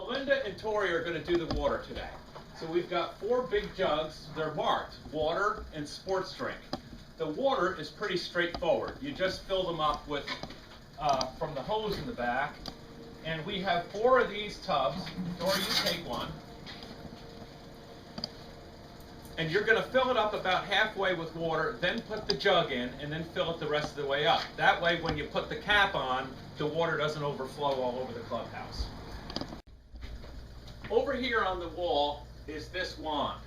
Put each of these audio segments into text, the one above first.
Belinda and Tori are going to do the water today. So we've got 4 big jugs. They're marked water and sports drink. The water is pretty straightforward. You just fill them up with from the hose in the back. And we have 4 of these tubs. Tori, you take one. And you're going to fill it up about halfway with water, then put the jug in, and then fill it the rest of the way up. That way, when you put the cap on, the water doesn't overflow all over the clubhouse. Over here on the wall is this wand.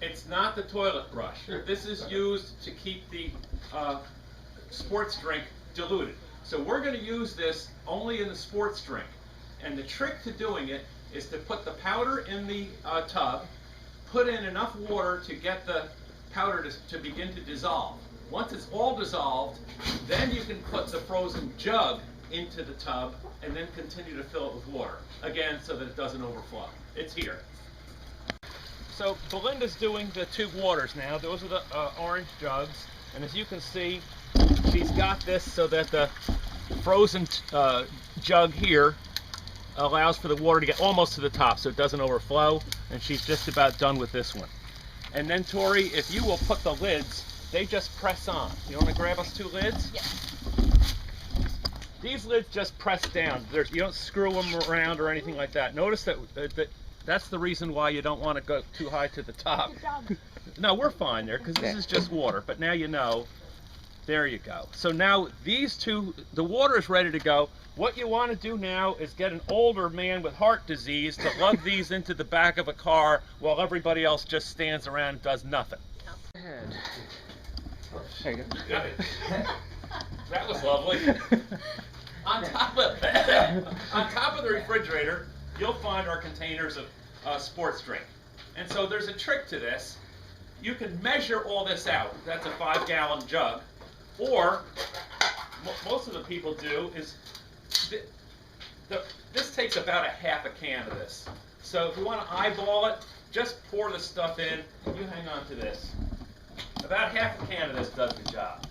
It's not the toilet brush. This is used to keep the sports drink diluted. So we're going to use this only in the sports drink. And the trick to doing it is to put the powder in the tub, put in enough water to get the powder to begin to dissolve. Once it's all dissolved, then you can put the frozen jug into the tub and then continue to fill it with water. Again, so that it doesn't overflow. It's here. So Belinda's doing the 2 waters now. Those are the orange jugs. And as you can see, she's got this so that the frozen jug here allows for the water to get almost to the top so it doesn't overflow, and she's just about done with this one. And then Tori, if you will put the lids, they just press on. You want to grab us 2 lids? Yes. These lids just press down. You don't screw them around or anything like that. Notice that's the reason why you don't want to go too high to the top. No, we're fine there because this is just water, but now you know. There you go. So now these 2, the water is ready to go. What you want to do now is get an older man with heart disease to lug these into the back of a car while everybody else just stands around and does nothing. Go ahead. There you go. That was lovely. On top of the refrigerator, you'll find our containers of sports drink. And so there's a trick to this. You can measure all this out. That's a 5-gallon jug. Or, most of the people do is, this takes about a half a can of this. So if you want to eyeball it, just pour the stuff in. You hang on to this. About half a can of this does the job.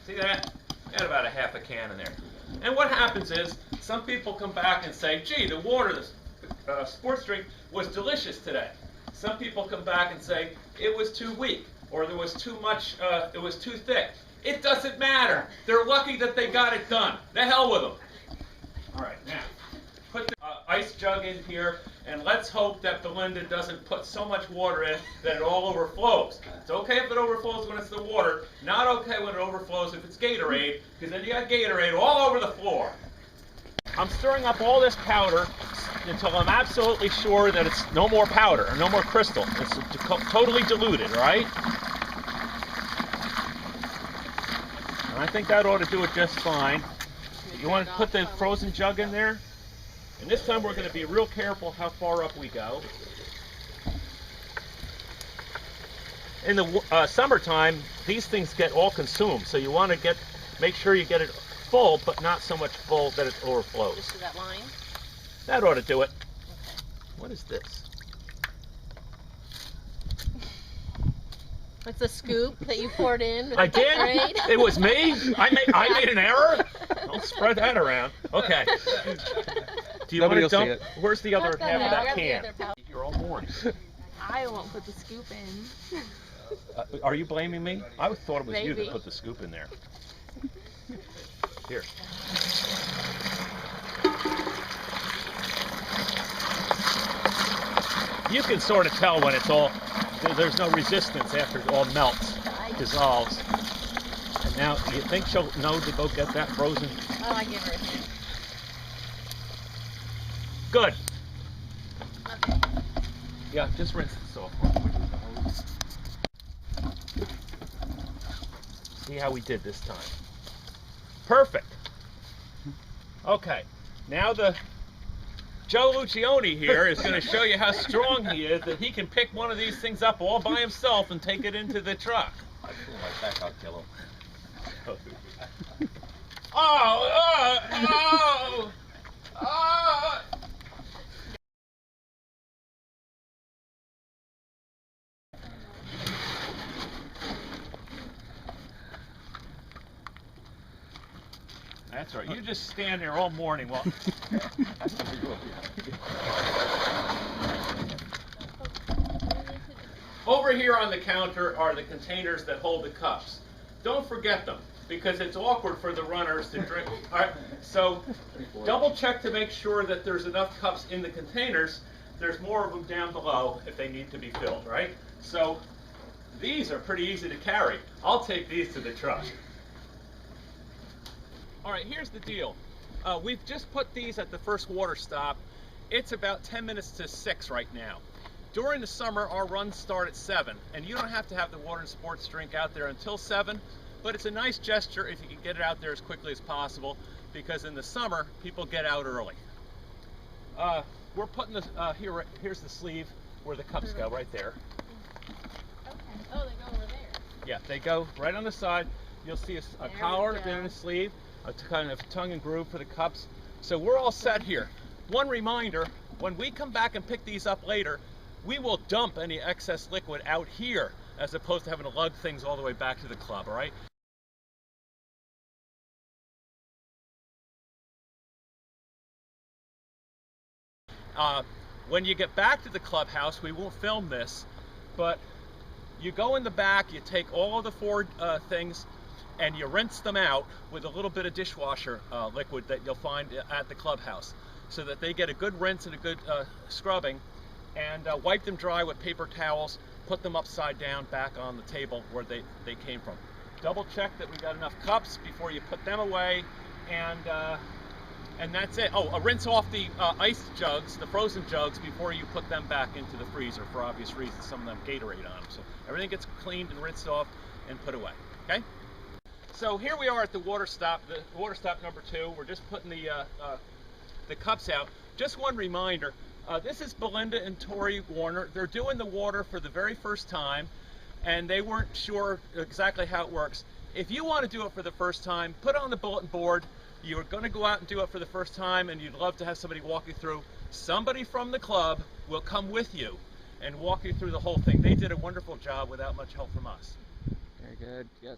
See that? Got about a half a can in there. And what happens is, some people come back and say, gee, the water, the sports drink was delicious today. Some people come back and say, it was too weak, or there was too much, it was too thick. It doesn't matter. They're lucky that they got it done. The hell with them. All right, now, put the ice jug in here, and let's hope that Belinda doesn't put so much water in that it all overflows. It's okay if it overflows when it's the water, not okay when it overflows if it's Gatorade, because then you got Gatorade all over the floor. I'm stirring up all this powder until I'm absolutely sure that it's no more powder, or no more crystal. It's totally diluted, right? And I think that ought to do it just fine. You want to put the frozen jug in there? And this time we're going to be real careful how far up we go. In the summertime, these things get all consumed, so you want to make sure you get it full, but not so much full that it overflows. To that line? That ought to do it. Okay. What is this? What's the scoop that you poured in? I did? It was me? I made an error? Don't spread that around. Okay. Do you want to dump? Where's the other half of that can? You're all morning. I won't put the scoop in. Are you blaming me? I thought it was you Maybe. that put the scoop in there. Here. You can sort of tell when it's all, there's no resistance after it all melts, dissolves. And now, do you think she'll know to go get that frozen? Oh, I give her a hint. Good. Okay. Yeah, just rinse this off. See how we did this time. Perfect. Okay, now Joe Lucioni here is going to show you how strong he is, that he can pick one of these things up all by himself and take it into the truck. I pull my back, I'll kill him. Oh! That's right. You just stand there all morning while. Over here on the counter are the containers that hold the cups. Don't forget them, because it's awkward for the runners to drink. All right, so double check to make sure that there's enough cups in the containers. There's more of them down below if they need to be filled, right? So these are pretty easy to carry. I'll take these to the truck. All right, here's the deal. We've just put these at the first water stop. It's about 10 minutes to 6 right now. During the summer, our runs start at 7, and you don't have to have the water and sports drink out there until 7, but it's a nice gesture if you can get it out there as quickly as possible, because in the summer, people get out early. We're putting this, here's the sleeve where the cups go, right there. Okay. Oh, they go over there. Yeah, they go right on the side. You'll see a There collar we go. and a sleeve, a kind of tongue and groove for the cups. So we're all set here. One reminder, when we come back and pick these up later, we will dump any excess liquid out here as opposed to having to lug things all the way back to the club, all right? When you get back to the clubhouse, we won't film this, but you go in the back, you take all of the 4 things, and you rinse them out with a little bit of dishwasher liquid that you'll find at the clubhouse, so that they get a good rinse and a good scrubbing, and wipe them dry with paper towels, put them upside down back on the table where they came from. Double check that we got enough cups before you put them away, and that's it. Oh, rinse off the ice jugs, the frozen jugs, before you put them back into the freezer for obvious reasons. Some of them Gatorade on them. So everything gets cleaned and rinsed off and put away, okay? So here we are at the water stop number 2. We're just putting the cups out. Just one reminder, this is Belinda and Tori Warner. They're doing the water for the very first time, and they weren't sure exactly how it works. If you want to do it for the first time, put it on the bulletin board. You're going to go out and do it for the first time, and you'd love to have somebody walk you through. Somebody from the club will come with you and walk you through the whole thing. They did a wonderful job without much help from us. Very good. Yes.